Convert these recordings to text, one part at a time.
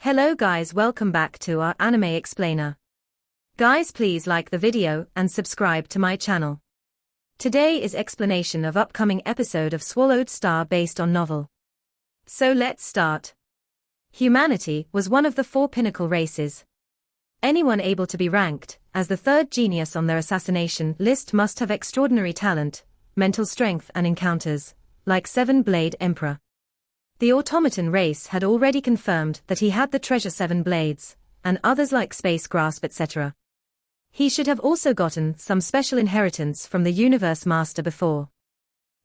Hello guys, welcome back to our anime explainer. Guys, please like the video and subscribe to my channel. Today is explanation of upcoming episode of Swallowed Star based on novel. So let's start. Humanity was one of the four pinnacle races. Anyone able to be ranked as the third genius on their assassination list must have extraordinary talent, mental strength and encounters, like Seven-Blade Emperor. The automaton race had already confirmed that he had the treasure Seven Blades, and others like Space Grasp etc. He should have also gotten some special inheritance from the Universe Master before.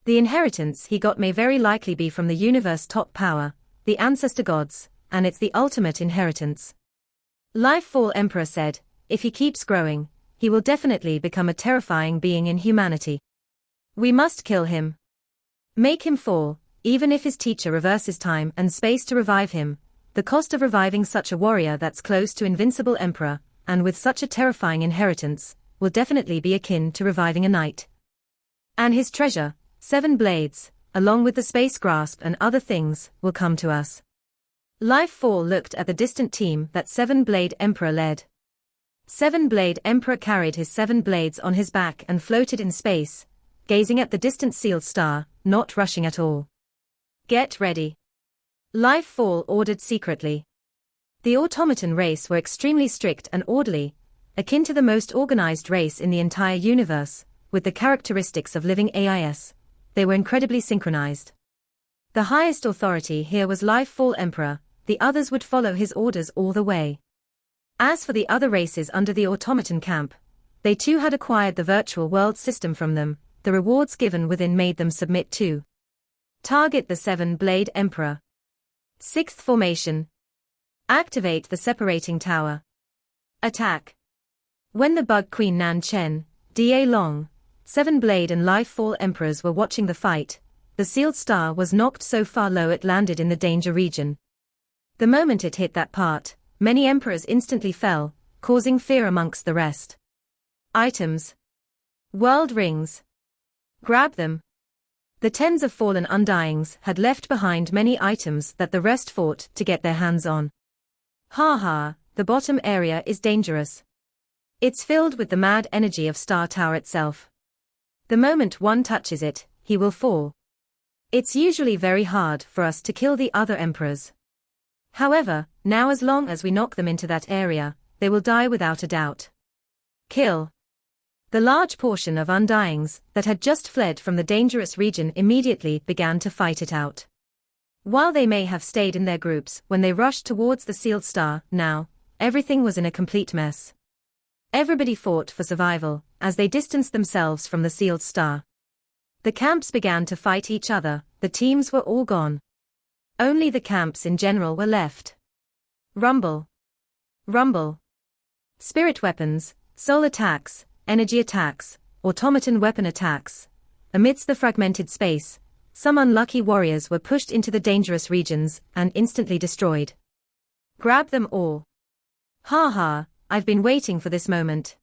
The inheritance he got may very likely be from the Universe Top Power, the Ancestor Gods, and it's the ultimate inheritance. Lifefall Emperor said, if he keeps growing, he will definitely become a terrifying being in humanity. We must kill him. Make him fall. Even if his teacher reverses time and space to revive him, the cost of reviving such a warrior that's close to invincible emperor, and with such a terrifying inheritance, will definitely be akin to reviving a knight. And his treasure, Seven Blades, along with the Space Grasp and other things, will come to us. Lifefall looked at the distant team that Seven-Blade Emperor led. Seven-Blade Emperor carried his seven blades on his back and floated in space, gazing at the distant sealed star, not rushing at all. Get ready. Lifefall ordered secretly. The automaton race were extremely strict and orderly, akin to the most organized race in the entire universe, with the characteristics of living AIS. They were incredibly synchronized. The highest authority here was Lifefall Emperor, the others would follow his orders all the way. As for the other races under the automaton camp, they too had acquired the virtual world system from them, the rewards given within made them submit to. Target the Seven-Blade Emperor. Sixth formation. Activate the separating tower. Attack. When the Bug Queen Nan Chen, Da Long, Seven-Blade and Lifefall Emperors were watching the fight, the sealed star was knocked so far low it landed in the danger region. The moment it hit that part, many emperors instantly fell, causing fear amongst the rest. Items. World rings. Grab them. The tens of fallen undyings had left behind many items that the rest fought to get their hands on. Ha, the bottom area is dangerous. It's filled with the mad energy of Star Tower itself. The moment one touches it, he will fall. It's usually very hard for us to kill the other emperors. However, now as long as we knock them into that area, they will die without a doubt. Kill. The large portion of undyings that had just fled from the dangerous region immediately began to fight it out. While they may have stayed in their groups when they rushed towards the sealed star, now, everything was in a complete mess. Everybody fought for survival, as they distanced themselves from the sealed star. The camps began to fight each other, the teams were all gone. Only the camps in general were left. Rumble. Rumble. Spirit weapons, soul attacks, energy attacks, automaton weapon attacks. Amidst the fragmented space, some unlucky warriors were pushed into the dangerous regions and instantly destroyed. Grab them all. Ha, I've been waiting for this moment.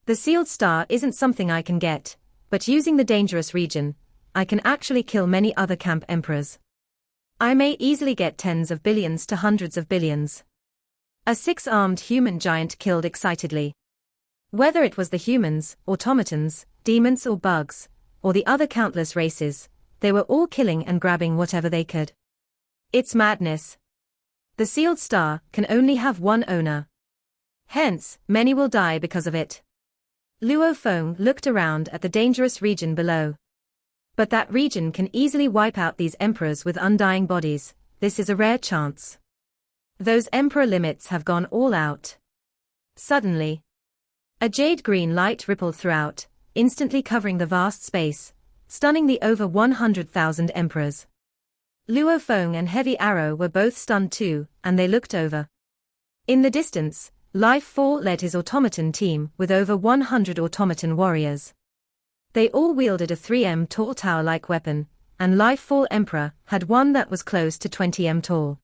The sealed star isn't something I can get, but using the dangerous region, I can actually kill many other camp emperors. I may easily get tens of billions to hundreds of billions. A six-armed human giant killed excitedly. Whether it was the humans, automatons, demons or bugs, or the other countless races, they were all killing and grabbing whatever they could. It's madness. The sealed star can only have one owner. Hence, many will die because of it. Luo Feng looked around at the dangerous region below. But that region can easily wipe out these emperors with undying bodies. This is a rare chance. Those emperor limits have gone all out. Suddenly, a jade-green light rippled throughout, instantly covering the vast space, stunning the over 100,000 emperors. Luo Feng and Heavy Arrow were both stunned too, and they looked over. In the distance, Lifefall led his automaton team with over 100 automaton warriors. They all wielded a 3m tall tower-like weapon, and Lifefall Emperor had one that was close to 20m tall.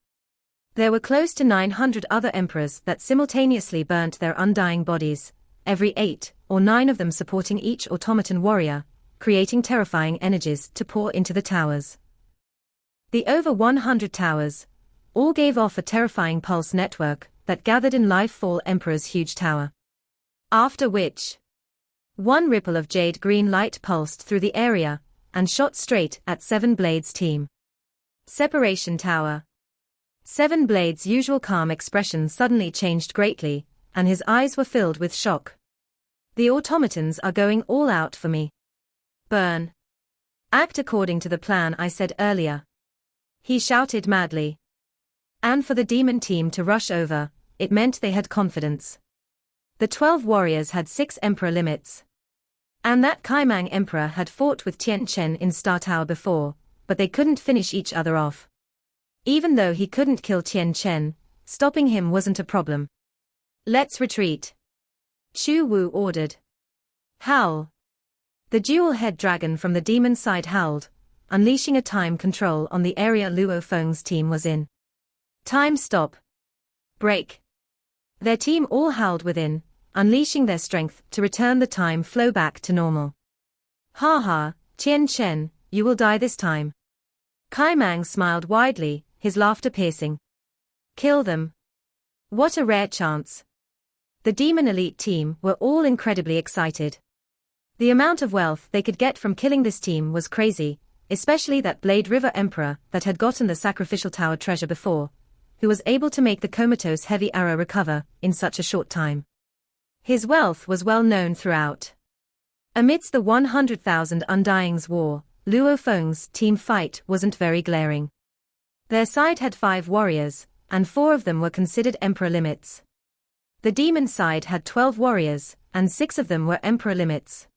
There were close to 900 other emperors that simultaneously burnt their undying bodies, every 8 or 9 of them supporting each automaton warrior, creating terrifying energies to pour into the towers. The over 100 towers, all gave off a terrifying pulse network that gathered in Life Fall Emperor's huge tower. After which, one ripple of jade green light pulsed through the area and shot straight at Seven Blades' team. Separation Tower. Seven Blades' usual calm expression suddenly changed greatly, and his eyes were filled with shock. The automatons are going all out for me. Burn. Act according to the plan I said earlier. He shouted madly. And for the demon team to rush over, it meant they had confidence. The 12 warriors had 6 emperor limits. And that Kaimang emperor had fought with Tian Chen in Star Tower before, but they couldn't finish each other off. Even though he couldn't kill Tian Chen, stopping him wasn't a problem. Let's retreat. Chu Wu ordered. Howl. The dual-head dragon from the demon side howled, unleashing a time control on the area Luo Feng's team was in. Time stop. Break. Their team all howled within, unleashing their strength to return the time flow back to normal. Ha ha, Tian Chen, you will die this time. Kaimang smiled widely, his laughter piercing. Kill them. What a rare chance. The demon elite team were all incredibly excited. The amount of wealth they could get from killing this team was crazy, especially that Blade River Emperor that had gotten the sacrificial tower treasure before, who was able to make the comatose heavy arrow recover in such a short time. His wealth was well known throughout. Amidst the 100,000 Undyings war, Luo Feng's team fight wasn't very glaring. Their side had 5 warriors, and 4 of them were considered emperor limits. The demon side had 12 warriors, and 6 of them were emperor limits.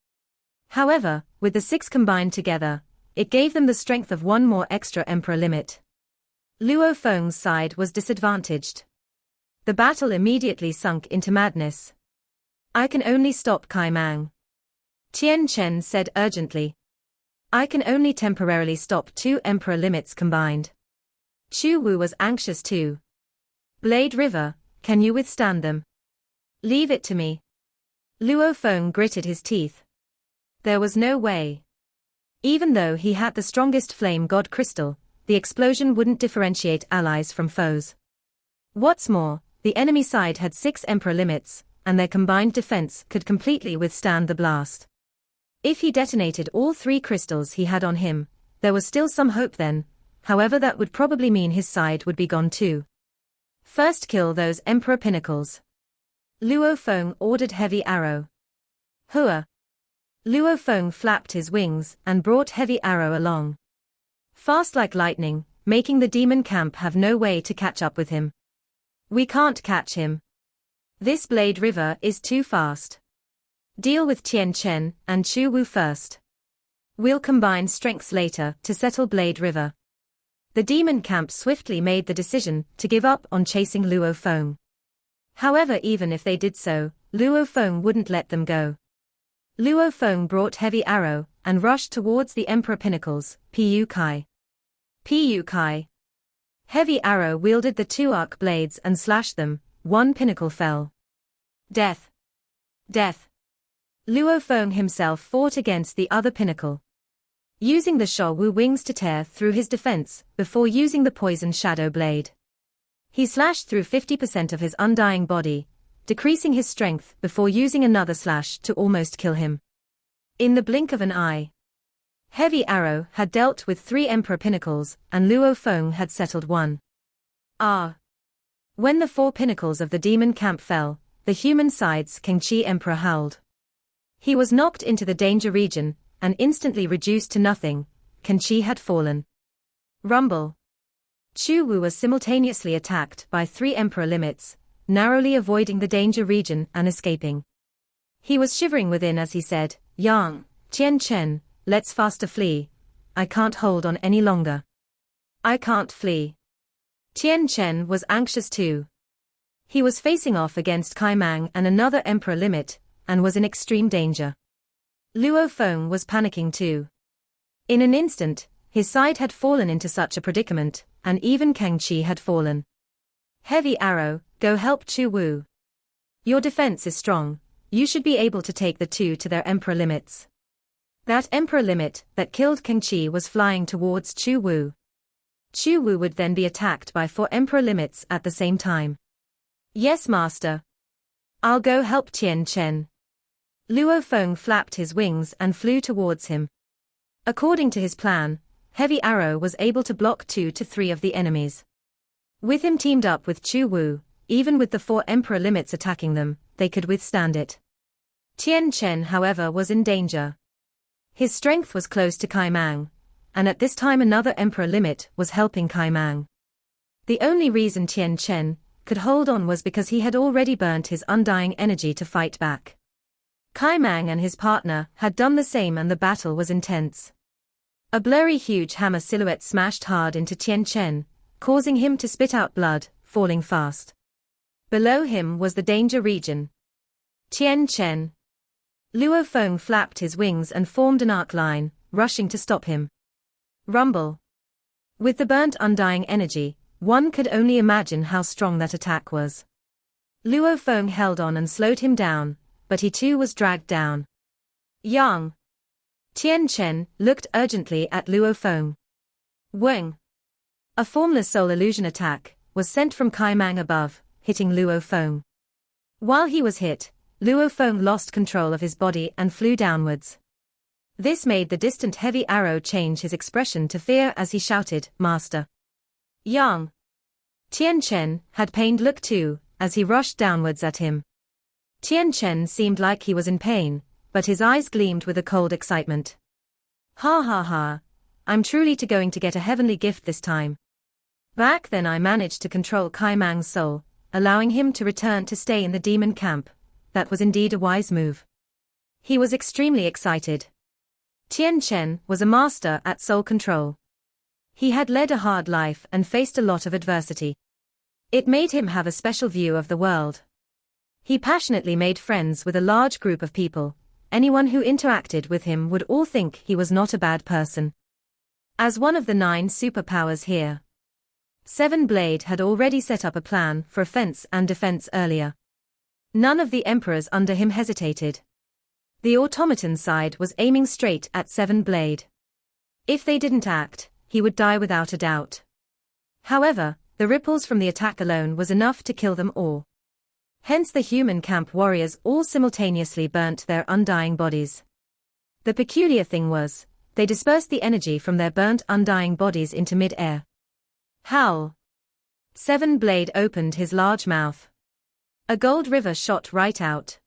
However, with the 6 combined together, it gave them the strength of 1 more extra emperor limit. Luo Feng's side was disadvantaged. The battle immediately sunk into madness. I can only stop Kaimang. Tian Chen said urgently. I can only temporarily stop 2 emperor limits combined. Chu Wu was anxious too. Blade River, can you withstand them? Leave it to me. Luo Feng gritted his teeth. There was no way. Even though he had the strongest flame god crystal, the explosion wouldn't differentiate allies from foes. What's more, the enemy side had 6 emperor limits, and their combined defense could completely withstand the blast. If he detonated all 3 crystals he had on him, there was still some hope then, however that would probably mean his side would be gone too. First kill those emperor pinnacles. Luo Feng ordered heavy arrow. Hua. Luo Feng flapped his wings and brought heavy arrow along. Fast like lightning, making the demon camp have no way to catch up with him. We can't catch him. This Blade River is too fast. Deal with Tian Chen and Chu Wu first. We'll combine strengths later to settle Blade River. The demon camp swiftly made the decision to give up on chasing Luo Feng. However, even if they did so, Luo Feng wouldn't let them go. Luo Feng brought heavy arrow and rushed towards the Emperor Pinnacles, Pu Kai. Pu Kai. Heavy arrow wielded the 2 arc blades and slashed them, 1 pinnacle fell. Death. Death. Luo Feng himself fought against the other pinnacle, using the Shou Wu wings to tear through his defense before using the poison shadow blade. He slashed through 50% of his undying body, decreasing his strength before using another slash to almost kill him. In the blink of an eye, Heavy Arrow had dealt with 3 Emperor Pinnacles and Luo Feng had settled 1. When the 4 pinnacles of the demon camp fell, the human side's Kang Chi Emperor howled. He was knocked into the danger region and instantly reduced to nothing. Kang Chi had fallen. Rumble. Chu Wu was simultaneously attacked by 3 Emperor limits, narrowly avoiding the danger region and escaping. He was shivering within as he said, Yang, Tian Chen, let's faster flee. I can't hold on any longer. I can't flee. Tian Chen was anxious too. He was facing off against Kaimang and another Emperor limit, and was in extreme danger. Luo Feng was panicking too. In an instant, his side had fallen into such a predicament, and even Kang Chi had fallen. Heavy Arrow, go help Chu Wu. Your defense is strong, you should be able to take the 2 to their Emperor limits. That Emperor limit that killed Kang Chi was flying towards Chu Wu. Chu Wu would then be attacked by 4 emperor limits at the same time. Yes, master. I'll go help Tian Chen. Luo Feng flapped his wings and flew towards him. According to his plan, Heavy Arrow was able to block 2 to 3 of the enemies. With him teamed up with Chu Wu, even with the 4 emperor limits attacking them, they could withstand it. Tian Chen, however, was in danger. His strength was close to Kai Mang, and at this time another emperor limit was helping Kai Mang. The only reason Tian Chen could hold on was because he had already burnt his undying energy to fight back. Kai Mang and his partner had done the same, and the battle was intense. A blurry huge hammer silhouette smashed hard into Tian Chen, causing him to spit out blood, falling fast. Below him was the danger region. Tian Chen. Luo Feng flapped his wings and formed an arc line, rushing to stop him. Rumble. With the burnt undying energy, one could only imagine how strong that attack was. Luo Feng held on and slowed him down, but he too was dragged down. Yang. Tian Chen looked urgently at Luo Feng. Weng. A formless soul illusion attack was sent from Kai Mang above, hitting Luo Feng. While he was hit, Luo Feng lost control of his body and flew downwards. This made the distant Heavy Arrow change his expression to fear as he shouted, Master. Yang. Tian Chen had pained look too, as he rushed downwards at him. Tian Chen seemed like he was in pain, but his eyes gleamed with a cold excitement. Ha ha ha, I'm truly going to get a heavenly gift this time. Back then I managed to control Kai Mang's soul, allowing him to return to stay in the demon camp. That was indeed a wise move. He was extremely excited. Tian Chen was a master at soul control. He had led a hard life and faced a lot of adversity. It made him have a special view of the world. He passionately made friends with a large group of people. Anyone who interacted with him would all think he was not a bad person. As one of the 9 superpowers here, Seven Blade had already set up a plan for offense and defense earlier. None of the emperors under him hesitated. The automaton side was aiming straight at Seven Blade. If they didn't act, he would die without a doubt. However, the ripples from the attack alone was enough to kill them all. Hence the human camp warriors all simultaneously burnt their undying bodies. The peculiar thing was, they dispersed the energy from their burnt undying bodies into mid-air. Howl. Seven Blade opened his large mouth. A gold river shot right out.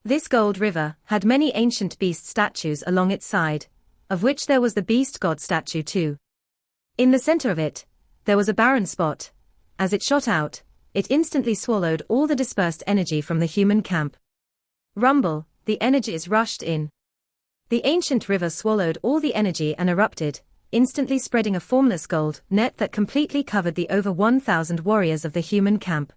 This gold river had many ancient beast statues along its side, of which there was the beast god statue too. In the center of it, there was a barren spot. As it shot out, it instantly swallowed all the dispersed energy from the human camp. Rumble, the energies rushed in. The ancient river swallowed all the energy and erupted, instantly spreading a formless gold net that completely covered the over 1,000 warriors of the human camp.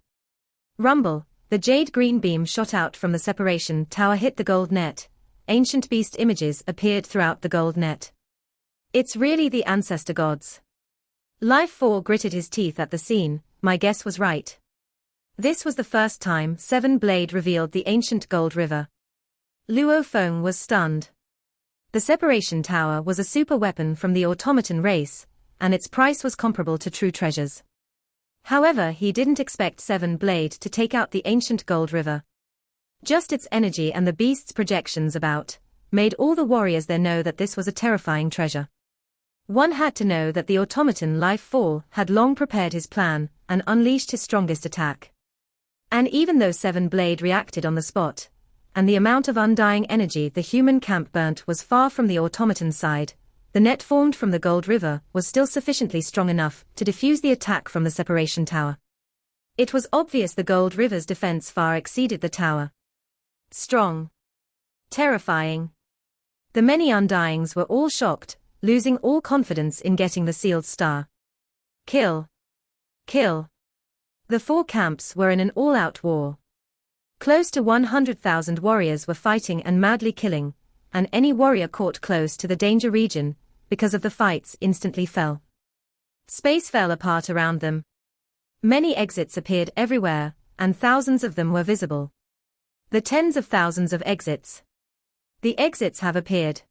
Rumble, the jade green beam shot out from the separation tower hit the gold net. Ancient beast images appeared throughout the gold net. It's really the ancestor gods. Life 4 gritted his teeth at the scene. My guess was right. This was the first time Seven Blade revealed the ancient gold river. Luo Feng was stunned. The separation tower was a super weapon from the automaton race, and its price was comparable to true treasures. However, he didn't expect Seven Blade to take out the ancient gold river. Just its energy and the beast's projections about made all the warriors there know that this was a terrifying treasure. One had to know that the automaton Life Fall had long prepared his plan and unleashed his strongest attack. And even though Seven Blade reacted on the spot, and the amount of undying energy the human camp burnt was far from the automaton side, the net formed from the gold river was still sufficiently strong enough to defuse the attack from the separation tower. It was obvious the gold river's defense far exceeded the tower. Strong. Terrifying. The many undyings were all shocked, losing all confidence in getting the sealed star. Kill. Kill. The 4 camps were in an all-out war. Close to 100,000 warriors were fighting and madly killing, and any warrior caught close to the danger region, because of the fights, instantly fell. Space fell apart around them. Many exits appeared everywhere, and thousands of them were visible. The tens of thousands of exits. The exits have appeared.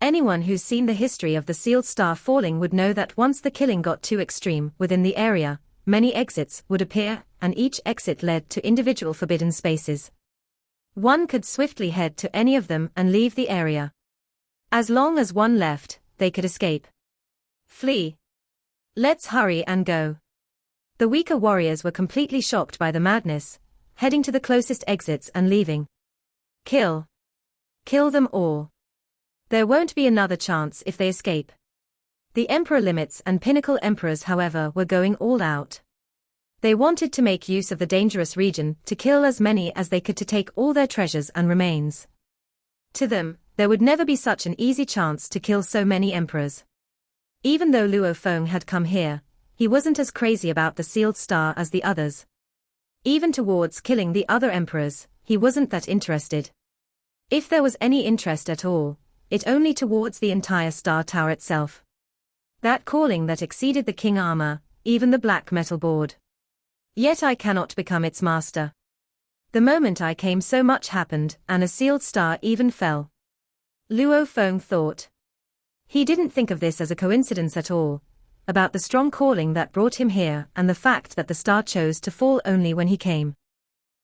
Anyone who's seen the history of the sealed star falling would know that once the killing got too extreme within the area, many exits would appear, and each exit led to individual forbidden spaces. One could swiftly head to any of them and leave the area. As long as one left, they could escape. Flee. Let's hurry and go. The weaker warriors were completely shocked by the madness, heading to the closest exits and leaving. Kill. Kill them all. There won't be another chance if they escape. The Emperor Limits and Pinnacle Emperors, however, were going all out. They wanted to make use of the dangerous region to kill as many as they could to take all their treasures and remains. To them, there would never be such an easy chance to kill so many emperors. Even though Luo Feng had come here, he wasn't as crazy about the sealed star as the others. Even towards killing the other emperors, he wasn't that interested. If there was any interest at all, it only towards the entire star tower itself. That calling that exceeded the king armor, even the black metal board. Yet I cannot become its master. The moment I came, so much happened, and a sealed star even fell. Luo Feng thought. He didn't think of this as a coincidence at all, about the strong calling that brought him here and the fact that the star chose to fall only when he came.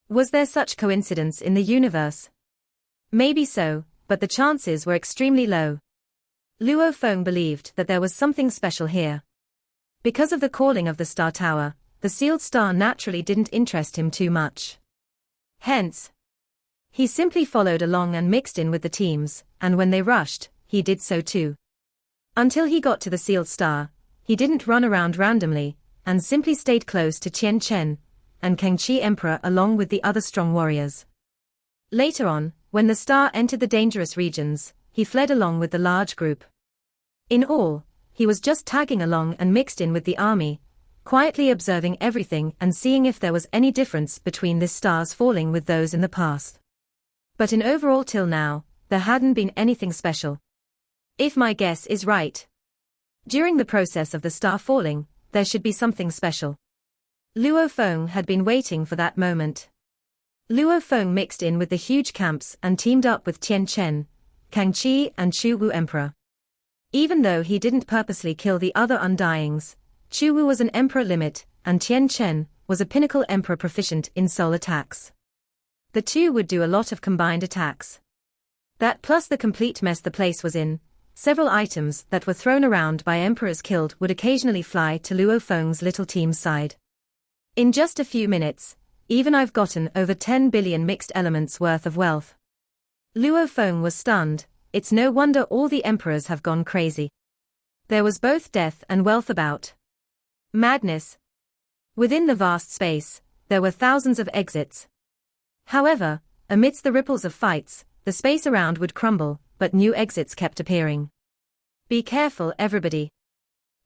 Was there such coincidence in the universe? Maybe so, but the chances were extremely low. Luo Feng believed that there was something special here. Because of the calling of the star tower, the sealed star naturally didn't interest him too much. Hence, he simply followed along and mixed in with the teams, and when they rushed, he did so too. Until he got to the sealed star, he didn't run around randomly, and simply stayed close to Tian Chen and Kang Chi Emperor along with the other strong warriors. Later on, when the star entered the dangerous regions, he fled along with the large group. In all, he was just tagging along and mixed in with the army, quietly observing everything and seeing if there was any difference between this star's falling with those in the past. But in overall till now, there hadn't been anything special. If my guess is right, during the process of the star falling, there should be something special. Luo Feng had been waiting for that moment. Luo Feng mixed in with the huge camps and teamed up with Tian Chen, Kang Chi and Chu Wu Emperor. Even though he didn't purposely kill the other Undyings, Chu Wu was an Emperor Limit, and Tian Chen was a Pinnacle Emperor proficient in soul attacks. The two would do a lot of combined attacks. That plus the complete mess the place was in, several items that were thrown around by emperors killed would occasionally fly to Luo Feng's little team's side. In just a few minutes, even I've gotten over 10 billion mixed elements worth of wealth. Luo Feng was stunned. It's no wonder all the emperors have gone crazy. There was both death and wealth about. Madness. Within the vast space, there were thousands of exits. However, amidst the ripples of fights, the space around would crumble, but new exits kept appearing. Be careful, everybody.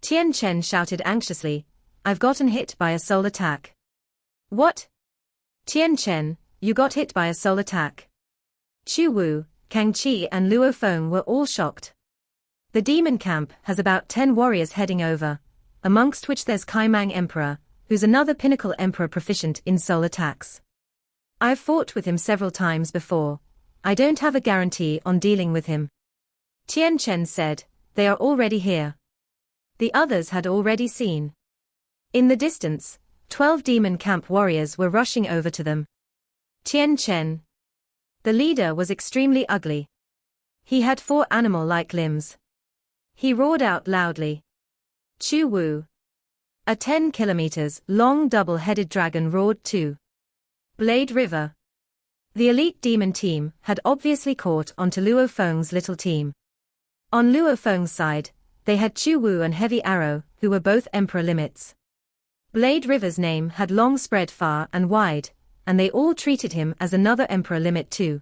Tian Chen shouted anxiously. I've gotten hit by a soul attack. What? Tian Chen, you got hit by a soul attack. Chu Wu, Kang Chi and Luo Feng were all shocked. The demon camp has about 10 warriors heading over, amongst which there's Kai Mang Emperor, who's another Pinnacle Emperor proficient in soul attacks. I've fought with him several times before. I don't have a guarantee on dealing with him. Tian Chen said, they are already here. The others had already seen. In the distance, 12 demon camp warriors were rushing over to them. Tian Chen. The leader was extremely ugly. He had 4 animal-like limbs. He roared out loudly. Chu Wu. A 10 kilometers long double-headed dragon roared too. Blade River. The elite demon team had obviously caught onto Luo Feng's little team. On Luo Feng's side, they had Chu Wu and Heavy Arrow, who were both Emperor Limits. Blade River's name had long spread far and wide, and they all treated him as another Emperor Limit too.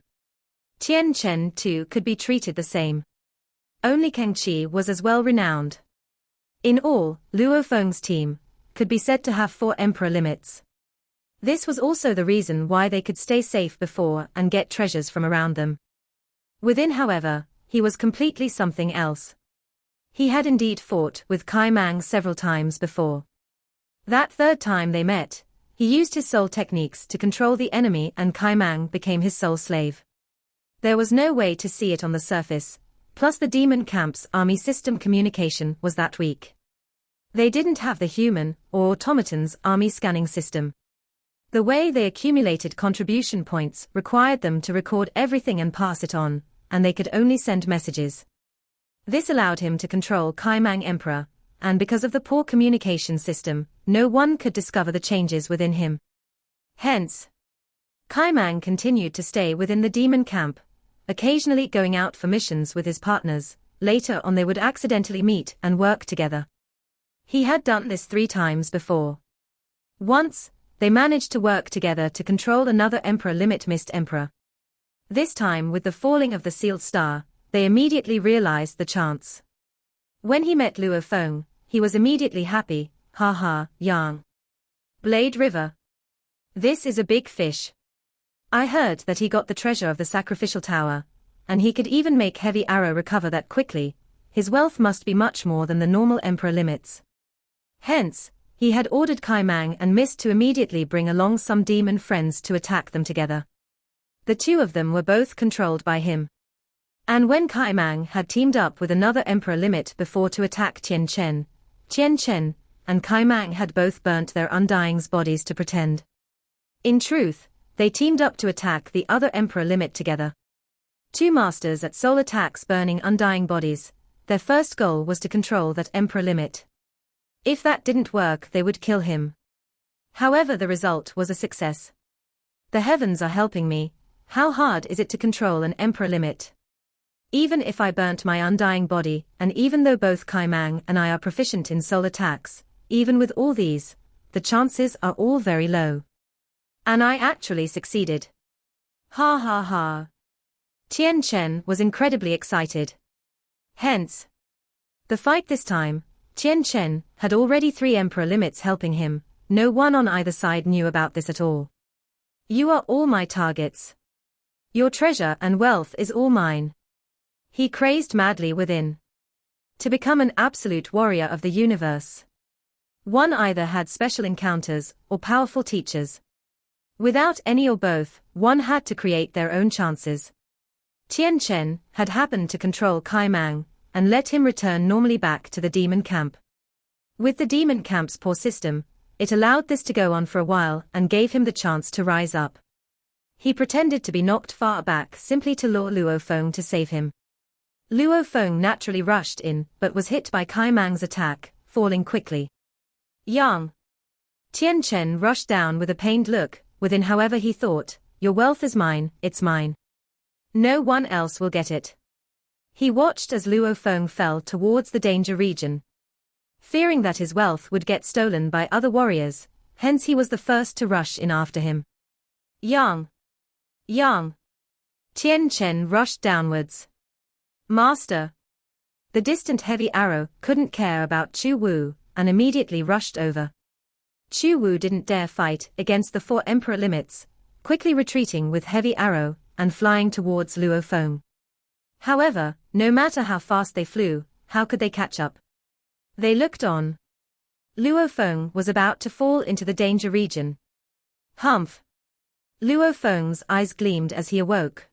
Tian Chen too could be treated the same. Only Kang Chi was as well renowned. In all, Luo Feng's team could be said to have 4 Emperor Limits. This was also the reason why they could stay safe before and get treasures from around them. Within, however, he was completely something else. He had indeed fought with Kai Mang several times before. That third time they met, he used his soul techniques to control the enemy and Kai Mang became his soul slave. There was no way to see it on the surface, Plus the demon camp's army system communication was that weak. They didn't have the human, or automaton's, army scanning system. The way they accumulated contribution points required them to record everything and pass it on, and they could only send messages. This allowed him to control Kaimang Emperor, and because of the poor communication system, no one could discover the changes within him. Hence, Kaimang continued to stay within the demon camp, occasionally going out for missions with his partners. Later on they would accidentally meet and work together. He had done this 3 times before. Once, they managed to work together to control another emperor, Limit Mist Emperor. This time with the falling of the sealed star, they immediately realized the chance. When he met Luo Feng, he was immediately happy. Haha, Yang. Blade River. This is a big fish. I heard that he got the treasure of the sacrificial tower, and he could even make heavy arrow recover that quickly. His wealth must be much more than the normal emperor limits. Hence, he had ordered Kaimang and Mist to immediately bring along some demon friends to attack them together. The 2 of them were both controlled by him. And when Kaimang had teamed up with another emperor limit before to attack Tian Chen and Kaimang had both burnt their undying's bodies to pretend. In truth, they teamed up to attack the other emperor limit together. 2 masters at soul attacks burning undying bodies. Their first goal was to control that emperor limit. If that didn't work, they would kill him. However, the result was a success. The heavens are helping me. How hard is it to control an emperor limit? Even if I burnt my undying body, and even though both Kaimang and I are proficient in soul attacks, even with all these, the chances are all very low. And I actually succeeded. Ha ha ha. Tian Chen was incredibly excited. Hence, the fight this time, Tian Chen had already 3 emperor limits helping him. No one on either side knew about this at all. You are all my targets. Your treasure and wealth is all mine. He crazed madly within. To become an absolute warrior of the universe, one either had special encounters or powerful teachers. Without any or both, one had to create their own chances. Tian Chen had happened to control Kaimang and let him return normally back to the demon camp. With the demon camp's poor system, it allowed this to go on for a while and gave him the chance to rise up. He pretended to be knocked far back simply to lure Luo Feng to save him. Luo Feng naturally rushed in but was hit by Kaimang's attack, falling quickly. Yang. Tian Chen rushed down with a pained look, within however he thought, your wealth is mine, it's mine. No one else will get it. He watched as Luo Feng fell towards the danger region. Fearing that his wealth would get stolen by other warriors, hence he was the first to rush in after him. Yang. Yang. Tian Chen rushed downwards. Master. The distant heavy arrow couldn't care about Chu Wu, and immediately rushed over. Chu Wu didn't dare fight against the 4 emperor limits, quickly retreating with heavy arrow, and flying towards Luo Feng. However, no matter how fast they flew, how could they catch up? They looked on. Luo Feng was about to fall into the danger region. Humph! Luo Feng's eyes gleamed as he awoke.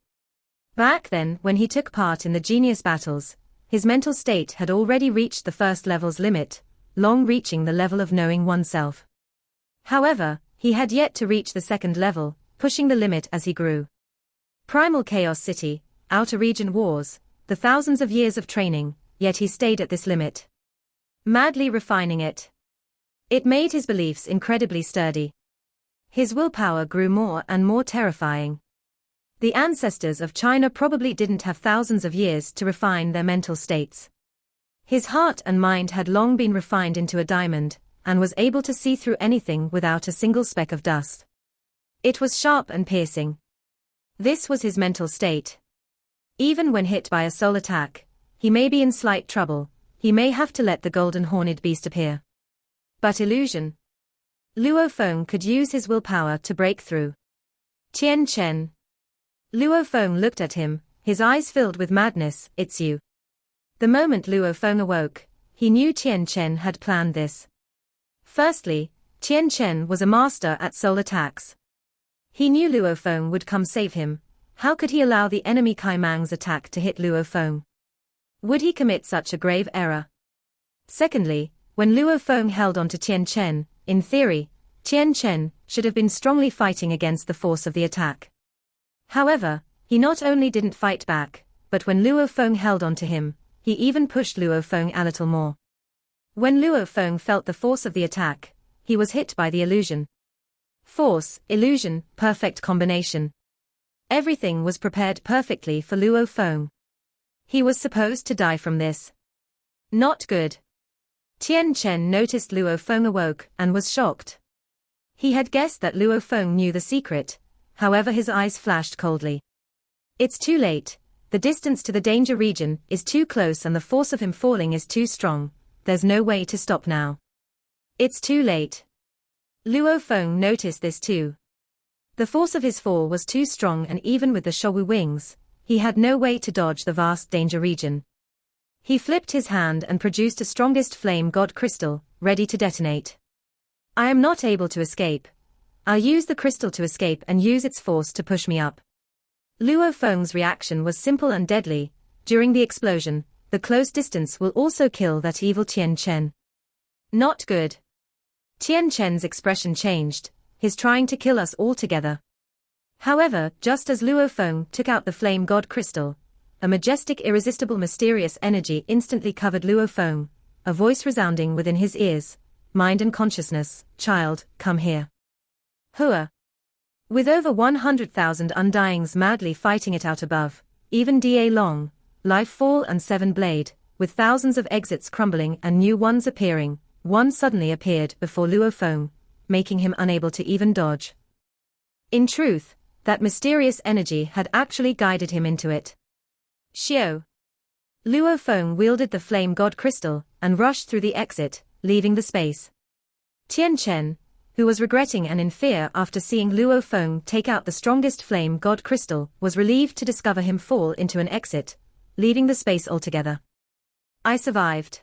Back then, when he took part in the genius battles, his mental state had already reached the first level's limit, long reaching the level of knowing oneself. However, he had yet to reach the 2nd level, pushing the limit as he grew. Primal Chaos City, Outer Region Wars, the thousands of years of training, yet he stayed at this limit. Madly refining it. It made his beliefs incredibly sturdy. His willpower grew more and more terrifying. The ancestors of China probably didn't have thousands of years to refine their mental states. His heart and mind had long been refined into a diamond, and was able to see through anything without a single speck of dust. It was sharp and piercing. This was his mental state. Even when hit by a soul attack, he may be in slight trouble, he may have to let the golden horned beast appear. But illusion. Luo Feng could use his willpower to break through. Tian Chen. Luo Feng looked at him, his eyes filled with madness. It's you. The moment Luo Feng awoke, he knew Tian Chen had planned this. Firstly, Tian Chen was a master at soul attacks. He knew Luo Feng would come save him. How could he allow the enemy Kaimang's attack to hit Luo Feng? Would he commit such a grave error? Secondly, when Luo Feng held on to Tian Chen, in theory, Tian Chen should have been strongly fighting against the force of the attack. However, he not only didn't fight back, but when Luo Feng held on to him, he even pushed Luo Feng a little more. When Luo Feng felt the force of the attack, he was hit by the illusion. Force, illusion, perfect combination. Everything was prepared perfectly for Luo Feng. He was supposed to die from this. Not good. Tian Chen noticed Luo Feng awoke and was shocked. He had guessed that Luo Feng knew the secret, however his eyes flashed coldly. It's too late, the distance to the danger region is too close and the force of him falling is too strong, there's no way to stop now. It's too late. Luo Feng noticed this too. The force of his fall was too strong and even with the Shouwu wings, he had no way to dodge the vast danger region. He flipped his hand and produced a strongest flame god crystal, ready to detonate. I am not able to escape. I'll use the crystal to escape and use its force to push me up. Luo Feng's reaction was simple and deadly. During the explosion, the close distance will also kill that evil Tian Chen. Not good. Tian Chen's expression changed, he's trying to kill us all together. However, just as Luo Feng took out the flame god crystal, a majestic, irresistible, mysterious energy instantly covered Luo Feng, a voice resounding within his ears. Mind and consciousness, child, come here. Hua. With over 100,000 undyings madly fighting it out above, even Da Long, Life Fall and Seven Blade, with thousands of exits crumbling and new ones appearing, one suddenly appeared before Luo Feng, making him unable to even dodge. In truth, that mysterious energy had actually guided him into it. Xiao. Luo Feng wielded the flame god crystal and rushed through the exit, leaving the space. Tian Chen, who was regretting and in fear after seeing Luo Feng take out the strongest flame god crystal, was relieved to discover him fall into an exit, leaving the space altogether. I survived.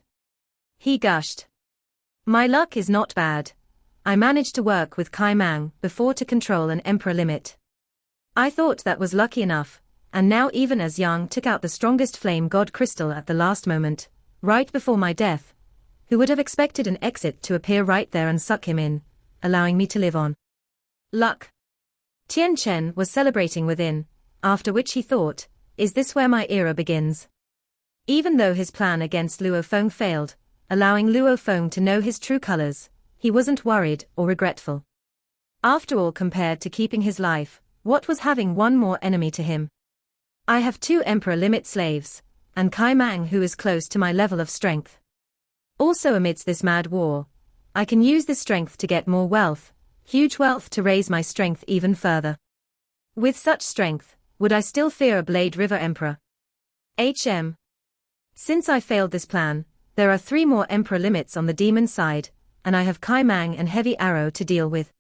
He gushed. My luck is not bad. I managed to work with Kai Mang before to control an emperor limit. I thought that was lucky enough, and now even as Yang took out the strongest flame god crystal at the last moment, right before my death, who would have expected an exit to appear right there and suck him in, allowing me to live on? Luck. Tian Chen was celebrating within, after which he thought, is this where my era begins? Even though his plan against Luo Feng failed, allowing Luo Feng to know his true colors, he wasn't worried or regretful. After all, compared to keeping his life, what was having one more enemy to him? I have 2 emperor limit slaves, and Kai Mang who is close to my level of strength. Also amidst this mad war, I can use this strength to get more wealth, huge wealth to raise my strength even further. With such strength, would I still fear a Blade River Emperor? Since I failed this plan, there are 3 more emperor limits on the demon side, and I have Kai Mang and Heavy Arrow to deal with.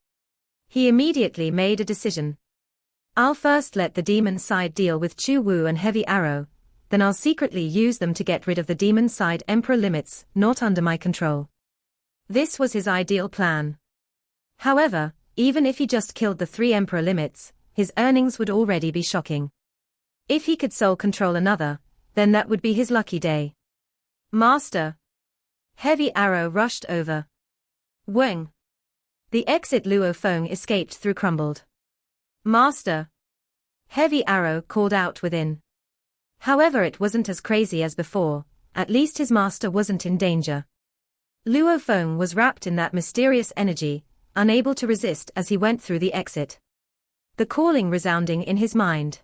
He immediately made a decision. I'll first let the demon side deal with Chu Wu and Heavy Arrow, then I'll secretly use them to get rid of the demon side emperor limits not under my control. This was his ideal plan. However, even if he just killed the 3 emperor limits, his earnings would already be shocking. If he could sole control another, then that would be his lucky day. Master. Heavy Arrow rushed over. Weng. The exit Luo Feng escaped through crumbled. Master. Heavy Arrow called out within. However, it wasn't as crazy as before, at least his master wasn't in danger. Luo Feng was wrapped in that mysterious energy, unable to resist as he went through the exit. The calling resounding in his mind.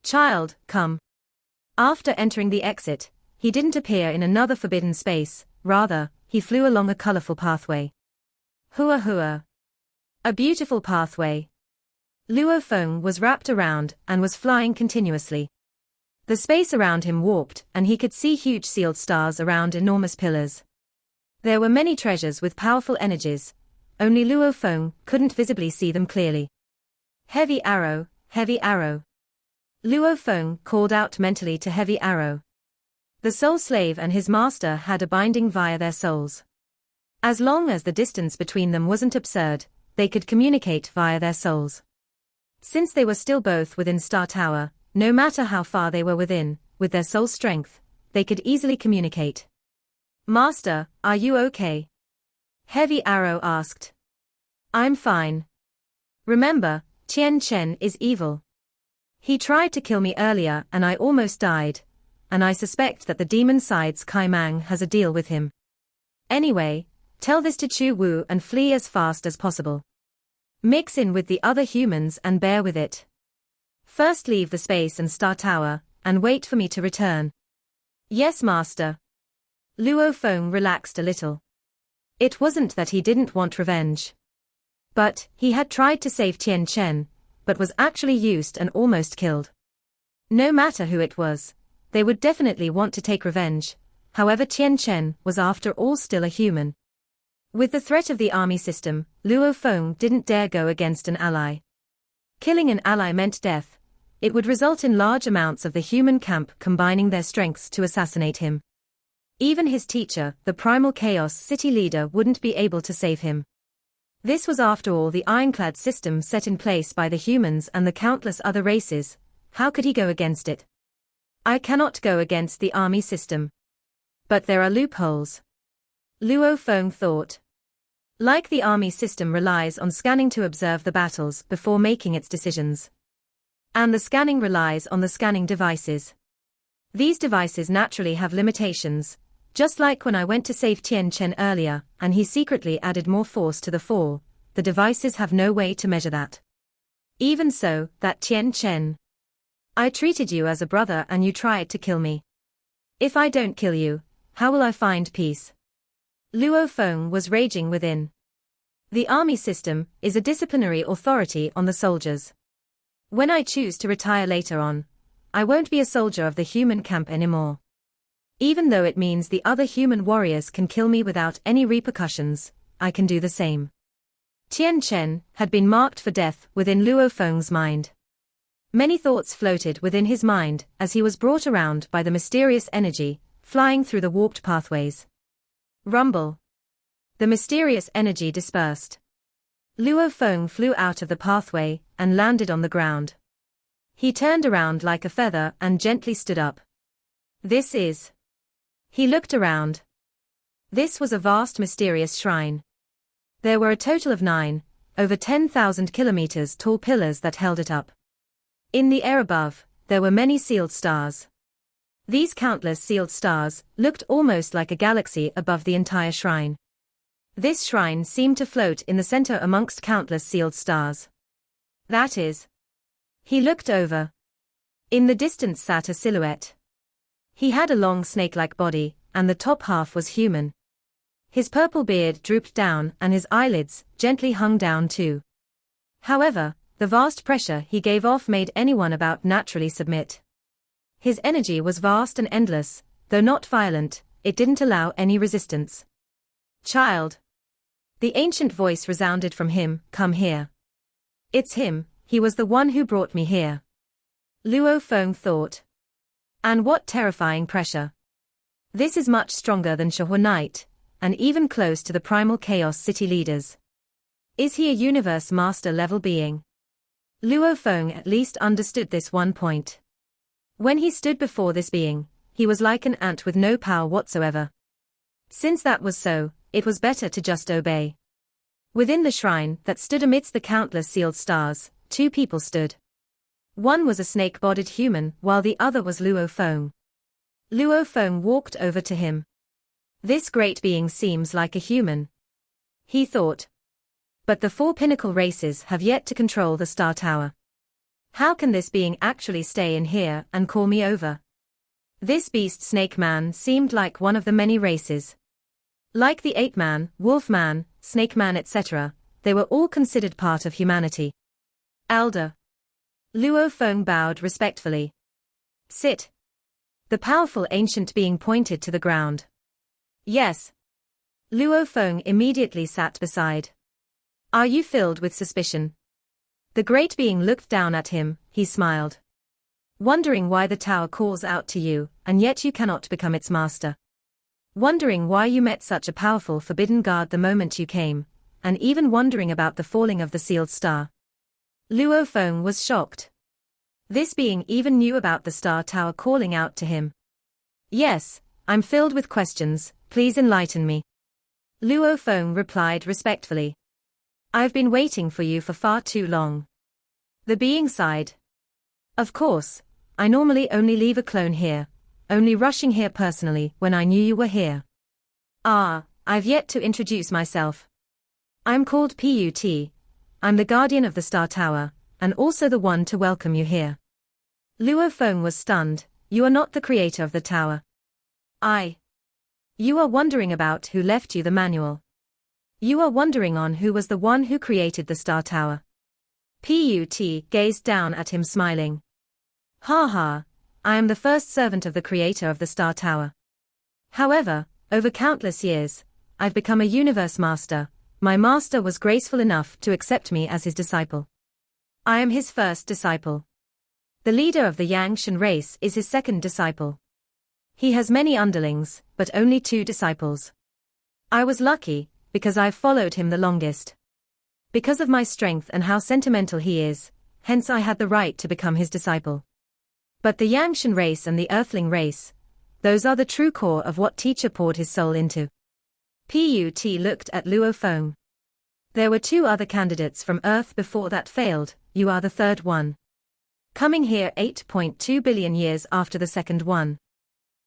Child, come. After entering the exit, he didn't appear in another forbidden space, rather, he flew along a colorful pathway. Hua hua. A beautiful pathway. Luo Feng was wrapped around and was flying continuously. The space around him warped and he could see huge sealed stars around enormous pillars. There were many treasures with powerful energies, only Luo Feng couldn't visibly see them clearly. Heavy Arrow, Heavy Arrow. Luo Feng called out mentally to Heavy Arrow. The soul slave and his master had a binding via their souls. As long as the distance between them wasn't absurd, they could communicate via their souls. Since they were still both within Star Tower, no matter how far they were within, with their soul strength, they could easily communicate. "Master, are you okay?" Heavy Arrow asked. "I'm fine. Remember, Tien Chen is evil. He tried to kill me earlier and I almost died, and I suspect that the demon side's Kai Mang has a deal with him. Anyway, tell this to Chu Wu and flee as fast as possible. Mix in with the other humans and bear with it. First leave the space and star tower, and wait for me to return." "Yes, master." Luo Feng relaxed a little. It wasn't that he didn't want revenge. But, he had tried to save Tien Chen, but was actually used and almost killed. No matter who it was, they would definitely want to take revenge. However, Tien Chen was after all still a human. With the threat of the army system, Luo Feng didn't dare go against an ally. Killing an ally meant death. It would result in large amounts of the human camp combining their strengths to assassinate him. Even his teacher, the Primal Chaos City leader, wouldn't be able to save him. This was after all the ironclad system set in place by the humans and the countless other races. How could he go against it? "I cannot go against the army system. But there are loopholes," Luo Feng thought. Like the army system relies on scanning to observe the battles before making its decisions. And the scanning relies on the scanning devices. These devices naturally have limitations, just like when I went to save Tien Chen earlier, and he secretly added more force to the fall, the devices have no way to measure that. Even so, that Tien Chen. I treated you as a brother and you tried to kill me. If I don't kill you, how will I find peace? Luo Feng was raging within. The army system is a disciplinary authority on the soldiers. When I choose to retire later on, I won't be a soldier of the human camp anymore. Even though it means the other human warriors can kill me without any repercussions, I can do the same. Tien Chen had been marked for death within Luo Feng's mind. Many thoughts floated within his mind as he was brought around by the mysterious energy, flying through the warped pathways. Rumble. The mysterious energy dispersed. Luo Feng flew out of the pathway and landed on the ground. He turned around like a feather and gently stood up. This is. He looked around. This was a vast mysterious shrine. There were a total of 9, over 10,000 kilometers tall pillars that held it up. In the air above, there were many sealed stars. These countless sealed stars looked almost like a galaxy above the entire shrine. This shrine seemed to float in the center amongst countless sealed stars. That is. He looked over. In the distance sat a silhouette. He had a long snake-like body, and the top half was human. His purple beard drooped down and his eyelids gently hung down too. However, the vast pressure he gave off made anyone about naturally submit. His energy was vast and endless, though not violent, it didn't allow any resistance. "Child." The ancient voice resounded from him, "Come here." It's him, he was the one who brought me here. Luo Feng thought. And what terrifying pressure. This is much stronger than Shahua Knight, and even close to the Primal Chaos City leaders. Is he a universe master level being? Luo Feng at least understood this one point. When he stood before this being, he was like an ant with no power whatsoever. Since that was so, it was better to just obey. Within the shrine that stood amidst the countless sealed stars, 2 people stood. One was a snake-bodied human, while the other was Luo Feng. Luo Feng walked over to him. This great being seems like a human, he thought. But the 4 pinnacle races have yet to control the Star Tower. How can this being actually stay in here and call me over? This beast Snake Man seemed like one of the many races. Like the Ape Man, Wolf Man, Snake Man, etc., they were all considered part of humanity. Elder. Luo Feng bowed respectfully. Sit. The powerful ancient being pointed to the ground. Yes. Luo Feng immediately sat beside. Are you filled with suspicion? The great being looked down at him, he smiled. Wondering why the tower calls out to you, and yet you cannot become its master. Wondering why you met such a powerful forbidden guard the moment you came, and even wondering about the falling of the sealed star. Luo Feng was shocked. This being even knew about the Star Tower calling out to him. Yes, I'm filled with questions, please enlighten me. Luo Feng replied respectfully. I've been waiting for you for far too long. The being sighed. Of course, I normally only leave a clone here, only rushing here personally when I knew you were here. I've yet to introduce myself. I'm called Put. I'm the guardian of the Star Tower, and also the one to welcome you here. Luo Feng was stunned. You are not the creator of the tower. You are wondering about who left you the manual. You are wondering on who was the one who created the Star Tower. Put gazed down at him smiling. Ha, I am the first servant of the creator of the Star Tower. However, over countless years, I've become a universe master. My master was graceful enough to accept me as his disciple. I am his first disciple. The leader of the Yangshan race is his second disciple. He has many underlings, but only 2 disciples. I was lucky, because I've followed him the longest. Because of my strength and how sentimental he is, hence I had the right to become his disciple. But the Yangshan race and the Earthling race, those are the true core of what teacher poured his soul into. Put looked at Luo Feng. There were 2 other candidates from Earth before that failed, you are the third one. Coming here 8.2 billion years after the second one.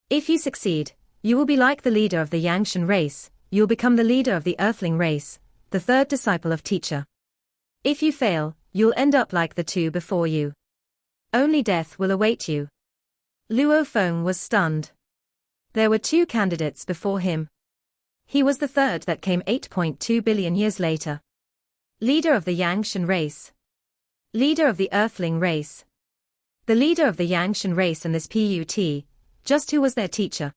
If you succeed, you will be like the leader of the Yangshan race, you'll become the leader of the Earthling race, the third disciple of teacher. If you fail, you'll end up like the 2 before you. Only death will await you. Luo Feng was stunned. There were 2 candidates before him. He was the third that came 8.2 billion years later. Leader of the Yangshan race. Leader of the Earthling race. The leader of the Yangshan race and this Put, just who was their teacher.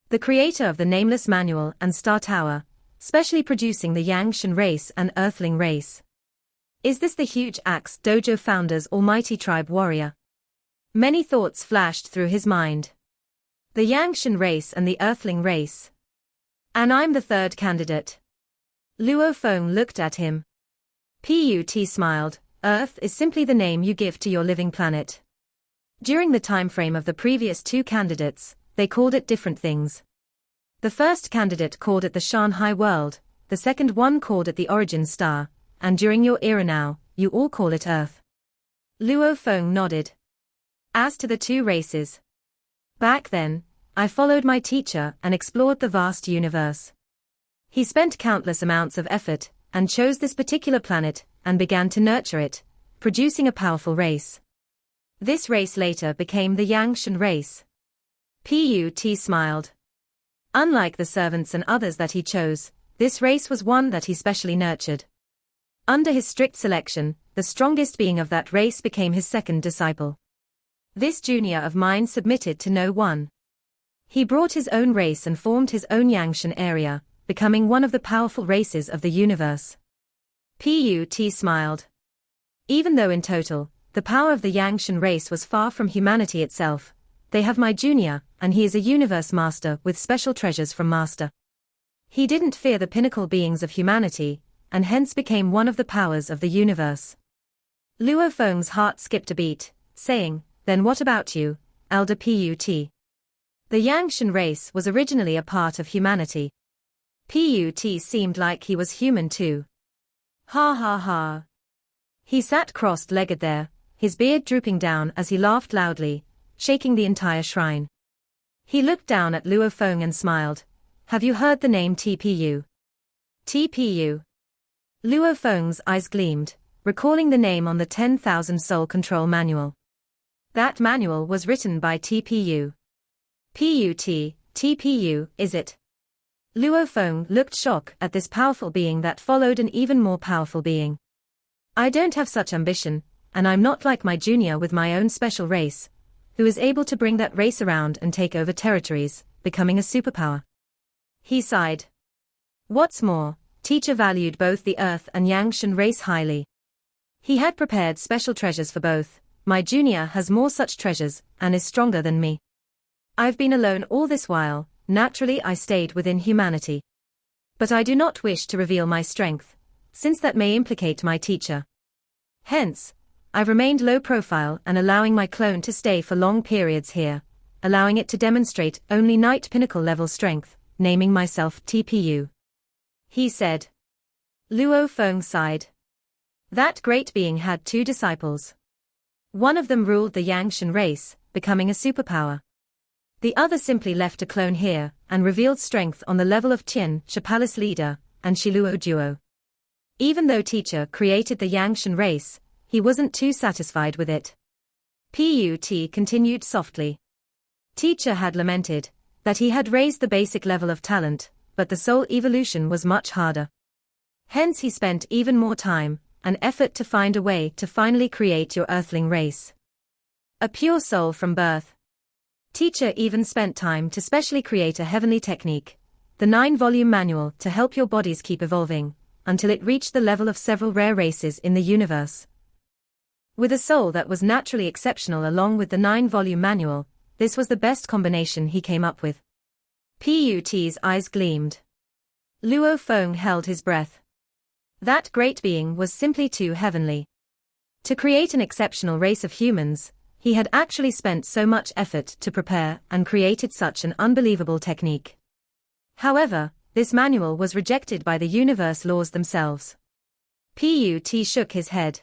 The creator of the Nameless Manual and Star Tower, specially producing the Yangshan race and Earthling race. Is this the huge Axe Dojo founder's almighty tribe warrior? Many thoughts flashed through his mind. The Yangshan race and the Earthling race. And I'm the third candidate. Luo Feng looked at him. Put smiled. Earth is simply the name you give to your living planet. During the time frame of the previous 2 candidates, they called it different things. The first candidate called it the Shanghai world, the second one called it the origin star, and during your era now, you all call it Earth. Luo Feng nodded. As to the 2 races. Back then, I followed my teacher and explored the vast universe. He spent countless amounts of effort, and chose this particular planet, and began to nurture it, producing a powerful race. This race later became the Yangshan race. Put smiled. Unlike the servants and others that he chose, this race was one that he specially nurtured. Under his strict selection, the strongest being of that race became his second disciple. This junior of mine submitted to no one. He brought his own race and formed his own Yangshan area, becoming one of the powerful races of the universe. Put smiled. Even though in total, the power of the Yangshan race was far from humanity itself, they have my junior, and he is a universe master with special treasures from master. He didn't fear the pinnacle beings of humanity, and hence became one of the powers of the universe. Luo Feng's heart skipped a beat, saying, then what about you, Elder Put? The Yangshan race was originally a part of humanity. Put seemed like he was human too. Ha ha ha. He sat crossed-legged there, his beard drooping down as he laughed loudly, shaking the entire shrine. He looked down at Luo Feng and smiled. Have you heard the name TPU? TPU. Luo Feng's eyes gleamed, recalling the name on the 10,000 Soul Control Manual. That manual was written by TPU. TPU, is it? Luo Feng looked shocked at this powerful being that followed an even more powerful being. I don't have such ambition, and I'm not like my junior with my own special race, who is able to bring that race around and take over territories, becoming a superpower. He sighed. What's more, teacher valued both the Earth and Yangshan race highly. He had prepared special treasures for both. My junior has more such treasures, and is stronger than me. I've been alone all this while, naturally I stayed within humanity. But I do not wish to reveal my strength, since that may implicate my teacher. Hence, I've remained low profile and allowing my clone to stay for long periods here, allowing it to demonstrate only Knight Pinnacle level strength, naming myself TPU. He said. Luo Feng sighed. That great being had 2 disciples. One of them ruled the Yangshan race, becoming a superpower. The other simply left a clone here, and revealed strength on the level of Tian, Palace leader, and Shiluo duo. Even though teacher created the Yangshan race, he wasn't too satisfied with it. Put continued softly. Teacher had lamented that he had raised the basic level of talent, but the soul evolution was much harder. Hence he spent even more time and effort to find a way to finally create your earthling race. A pure soul from birth. Teacher even spent time to specially create a heavenly technique, the 9-volume manual to help your bodies keep evolving, until it reached the level of several rare races in the universe. With a soul that was naturally exceptional along with the 9-volume manual, this was the best combination he came up with. Put's eyes gleamed. Luo Feng held his breath. That great being was simply too heavenly. To create an exceptional race of humans, he had actually spent so much effort to prepare and created such an unbelievable technique. However, this manual was rejected by the universe laws themselves. Put shook his head.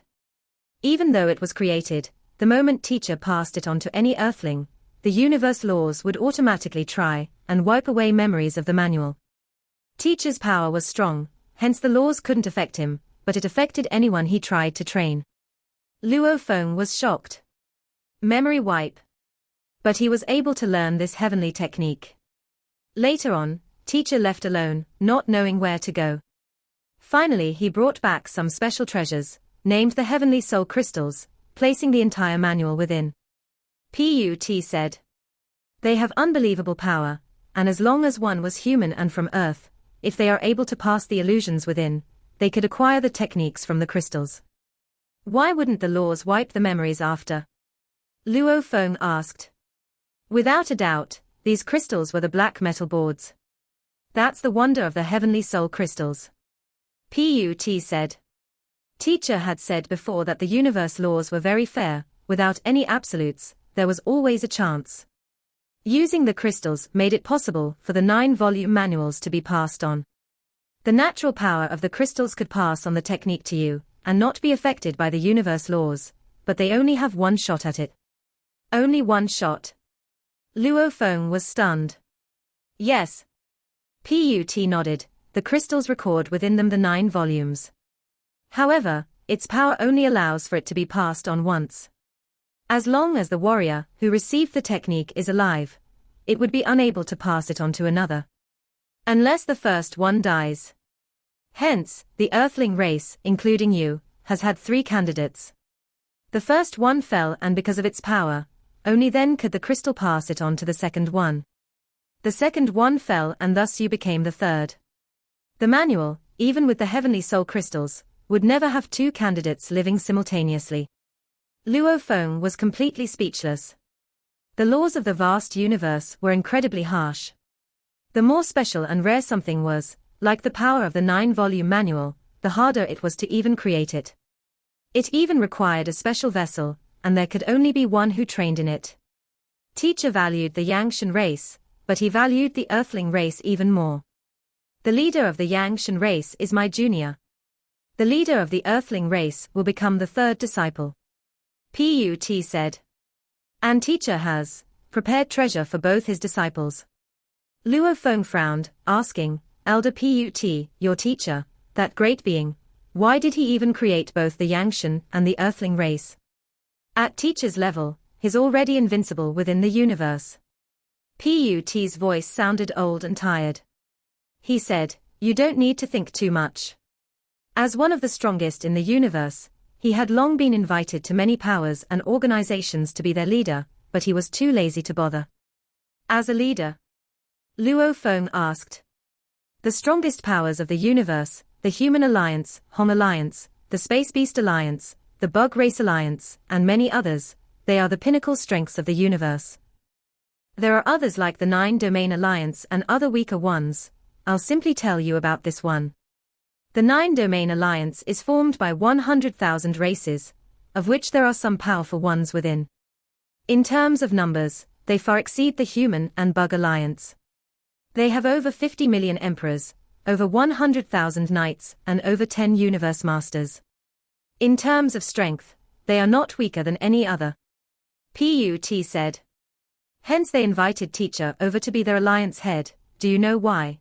Even though it was created, the moment teacher passed it on to any earthling, the universe laws would automatically try and wipe away memories of the manual. Teacher's power was strong, hence the laws couldn't affect him, but it affected anyone he tried to train. Luo Feng was shocked. Memory wipe. But he was able to learn this heavenly technique. Later on, teacher left alone, not knowing where to go. Finally he brought back some special treasures, named the Heavenly Soul Crystals, placing the entire manual within. Put said. They have unbelievable power, and as long as one was human and from Earth, if they are able to pass the illusions within, they could acquire the techniques from the crystals. Why wouldn't the laws wipe the memories after? Luo Feng asked. Without a doubt, these crystals were the black metal boards. That's the wonder of the Heavenly Soul Crystals. Put said. Teacher had said before that the universe laws were very fair, without any absolutes, there was always a chance. Using the crystals made it possible for the 9-volume manuals to be passed on. The natural power of the crystals could pass on the technique to you, and not be affected by the universe laws, but they only have one shot at it. Only one shot. Luo Feng was stunned. Yes. Put nodded, the crystals record within them the 9 volumes. However, its power only allows for it to be passed on once. As long as the warrior who received the technique is alive, it would be unable to pass it on to another. Unless the first one dies. Hence, the Earthling race, including you, has had 3 candidates. The first one fell, and because of its power, only then could the crystal pass it on to the second one. The second one fell, and thus you became the third. The manual, even with the Heavenly Soul Crystals, would never have 2 candidates living simultaneously. Luo Feng was completely speechless. The laws of the vast universe were incredibly harsh. The more special and rare something was, like the power of the 9-volume manual, the harder it was to even create it. It even required a special vessel, and there could only be one who trained in it. Teacher valued the Yangshan race, but he valued the Earthling race even more. The leader of the Yangshan race is my junior. The leader of the Earthling race will become the 3rd disciple. Put said. And teacher has prepared treasure for both his disciples. Luo Feng frowned, asking, Elder Put, your teacher, that great being, why did he even create both the Yangshan and the Earthling race? At teacher's level, he's already invincible within the universe. Put's voice sounded old and tired. He said, you don't need to think too much. As one of the strongest in the universe, he had long been invited to many powers and organizations to be their leader, but he was too lazy to bother. As a leader? Luo Feng asked. The strongest powers of the universe, the Human Alliance, Hong Alliance, the Space Beast Alliance, the Bug Race Alliance, and many others, they are the pinnacle strengths of the universe. There are others like the 9-Domain Alliance and other weaker ones. I'll simply tell you about this one. The 9-Domain Alliance is formed by 100,000 races, of which there are some powerful ones within. In terms of numbers, they far exceed the human and bug alliance. They have over 50 million emperors, over 100,000 knights, and over 10 universe masters. In terms of strength, they are not weaker than any other. Put said. Hence they invited Teacher over to be their alliance head. Do you know why?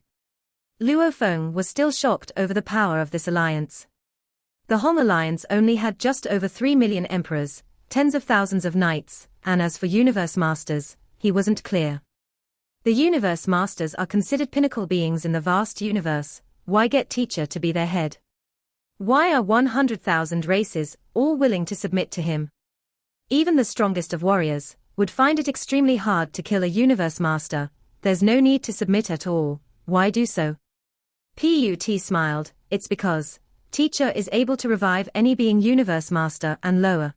Luo Feng was still shocked over the power of this alliance. The Hong alliance only had just over 3 million emperors, tens of thousands of knights, and as for universe masters, he wasn't clear. The universe masters are considered pinnacle beings in the vast universe. Why get Teacher to be their head? Why are 100,000 races all willing to submit to him? Even the strongest of warriors would find it extremely hard to kill a universe master. There's no need to submit at all. Why do so? Put smiled. It's because Teacher is able to revive any being universe master and lower.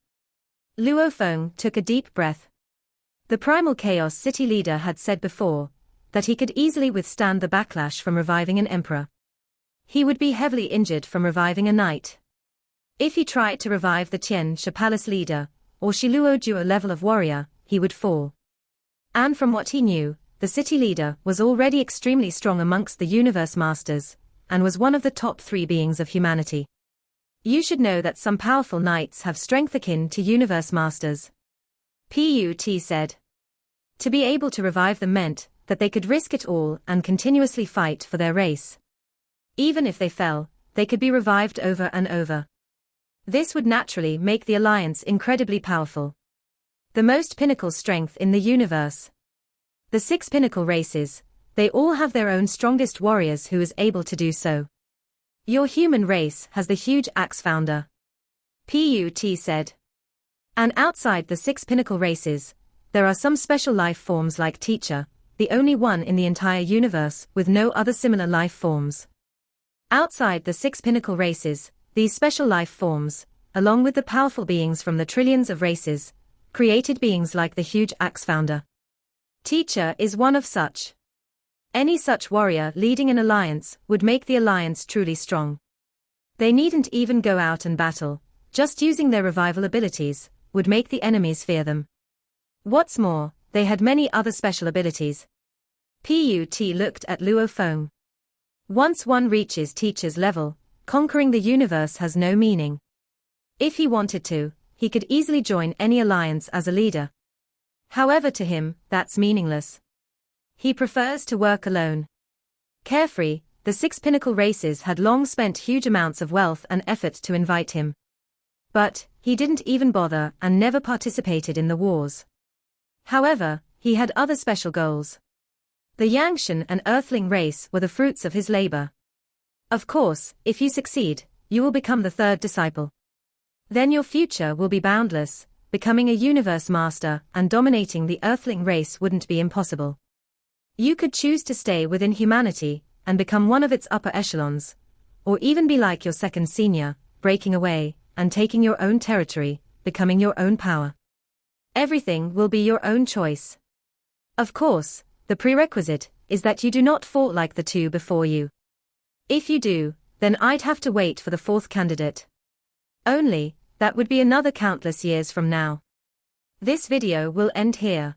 Luo Feng took a deep breath. The primal chaos city leader had said before that he could easily withstand the backlash from reviving an emperor. He would be heavily injured from reviving a knight. If he tried to revive the Tian Shi Palace leader, or Shiluo Duo level of warrior, he would fall. And from what he knew, the city leader was already extremely strong amongst the universe masters, and was one of the top 3 beings of humanity. You should know that some powerful knights have strength akin to universe masters. Put said. To be able to revive them meant that they could risk it all and continuously fight for their race. Even if they fell, they could be revived over and over. This would naturally make the alliance incredibly powerful. The most pinnacle strength in the universe. The 6 pinnacle races, they all have their own strongest warriors who is able to do so. Your human race has the huge axe founder. Put said. And outside the 6 pinnacle races, there are some special life forms like Teacher, the only one in the entire universe with no other similar life forms. Outside the 6 pinnacle races, these special life forms, along with the powerful beings from the trillions of races, created beings like the huge axe founder. Teacher is one of such. Any such warrior leading an alliance would make the alliance truly strong. They needn't even go out and battle, just using their revival abilities would make the enemies fear them. What's more, they had many other special abilities. Put looked at Luo Feng. Once one reaches Teacher's level, conquering the universe has no meaning. If he wanted to, he could easily join any alliance as a leader. However, to him, that's meaningless. He prefers to work alone. Carefree, the 6 pinnacle races had long spent huge amounts of wealth and effort to invite him. But he didn't even bother and never participated in the wars. However, he had other special goals. The Yangshan and Earthling race were the fruits of his labor. Of course, if you succeed, you will become the 3rd disciple. Then your future will be boundless, becoming a universe master and dominating the Earthling race wouldn't be impossible. You could choose to stay within humanity and become one of its upper echelons, or even be like your second senior, breaking away and taking your own territory, becoming your own power. Everything will be your own choice. Of course, the prerequisite is that you do not fall like the 2 before you. If you do, then I'd have to wait for the 4th candidate. Only, that would be another countless years from now. This video will end here.